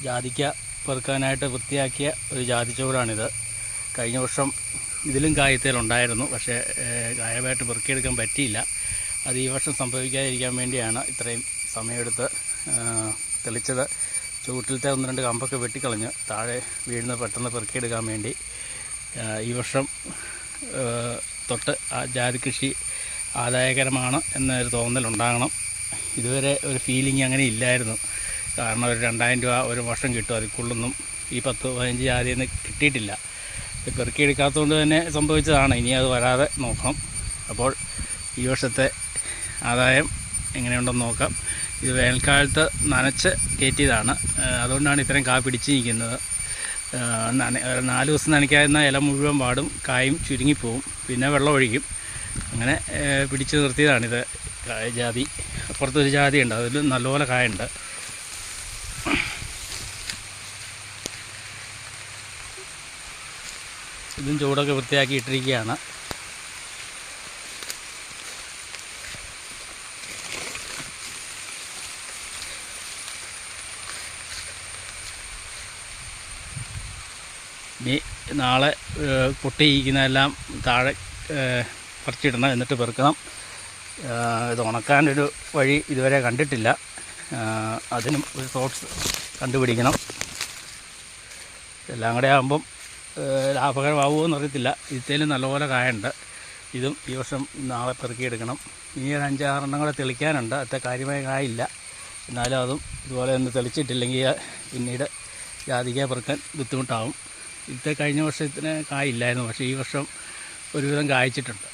ജാതിക്ക പെറുക്കാനായിട്ട് വൃത്തിയാക്കിയ ഒരു ജാതിച്ചോടാണിത്. കഴിഞ്ഞ വർഷം ഇതിലും കായ്ത്തേലുണ്ടായിരുന്നു, പക്ഷേ കായമായിട്ട് പെറുക്കിയെടുക്കാൻ പറ്റിയില്ല. അത് ഈ വർഷം സംഭവിക്കാതിരിക്കാൻ വേണ്ടിയാണ് ഇത്രയും സമയമെടുത്ത് തെളിച്ചത്. ചുവട്ടിലത്തെ 1-2 കമ്പൊക്കെ വെട്ടിക്കളഞ്ഞ് താഴെ വീഴുന്ന പെട്ടെന്ന് പെറുക്കിയെടുക്കാൻ വേണ്ടി. ഈ വർഷം തൊട്ട് ആ ജാതി കൃഷി ആദായകരമാണ് എന്നൊരു തോന്നലുണ്ടാകണം. ഇതുവരെ ഒരു ഫീലിംഗ് അങ്ങനെ ഇല്ലായിരുന്നു. കാരണം ഒരു 2000 രൂപ ഒരു വർഷം കിട്ടും, അതിക്കുള്ളൊന്നും ഈ 10-15 ജാതിയൊന്നും കിട്ടിയിട്ടില്ല. ഇത് പെറുക്കിയെടുക്കാത്തതുകൊണ്ട് തന്നെ സംഭവിച്ചതാണ്. ഇനി അത് വരാതെ നോക്കണം. അപ്പോൾ ഈ വർഷത്തെ ആദായം എങ്ങനെയുണ്ടെന്ന് നോക്കാം. ഇത് വേനൽക്കാലത്ത് നനച്ച് കയറ്റിയതാണ്, അതുകൊണ്ടാണ് ഇത്രയും കാ പിടിച്ച് നിൽക്കുന്നത്. 4 ദിവസം നനയ്ക്കാതിരുന്ന ഇല മുഴുവൻ പാടും, കായും ചുരുങ്ങിപ്പോവും, പിന്നെ വെള്ളം ഒഴിക്കും. അങ്ങനെ പിടിച്ച് നിർത്തിയതാണിത്. ജാതി അപ്പുറത്തൊരു ജാതിയുണ്ട്, അതിൽ നല്ലപോലെ കായുണ്ട്. ഇതും ചൂടൊക്കെ വൃത്തിയാക്കി ഇട്ടിരിക്കുകയാണ്. ഇനി നാളെ പൊട്ടിയിരിക്കുന്നതെല്ലാം താഴെ പറിച്ചിടണം, എന്നിട്ട് പെറുക്കണം. ഇത് ഉണക്കാനൊരു വഴി ഇതുവരെ കണ്ടിട്ടില്ല. അതിനും ഒരു സോഴ്സ് കണ്ടുപിടിക്കണം. എല്ലാം കൂടെ ആകുമ്പം ലാഭകരമാവുമോ എന്നറിയത്തില്ല. ഇതിലും നല്ലപോലെ കായുണ്ട്. ഇതും ഈ വർഷം നാളെ പെറുക്കിയെടുക്കണം. ഇനി ഒരു 5-6 എണ്ണം കൂടെ തെളിക്കാനുണ്ട്. അത്ര കാര്യമായ കായില്ല. എന്നാലും അതും ഇതുപോലെ ഒന്ന് തെളിച്ചിട്ടില്ലെങ്കിൽ പിന്നീട് ജാതിക്ക പെറുക്കാൻ ബുദ്ധിമുട്ടാവും. കഴിഞ്ഞ വർഷത്തിന് കായില്ലായിരുന്നു, പക്ഷേ ഈ വർഷം ഒരുവിധം കായ്ച്ചിട്ടുണ്ട്.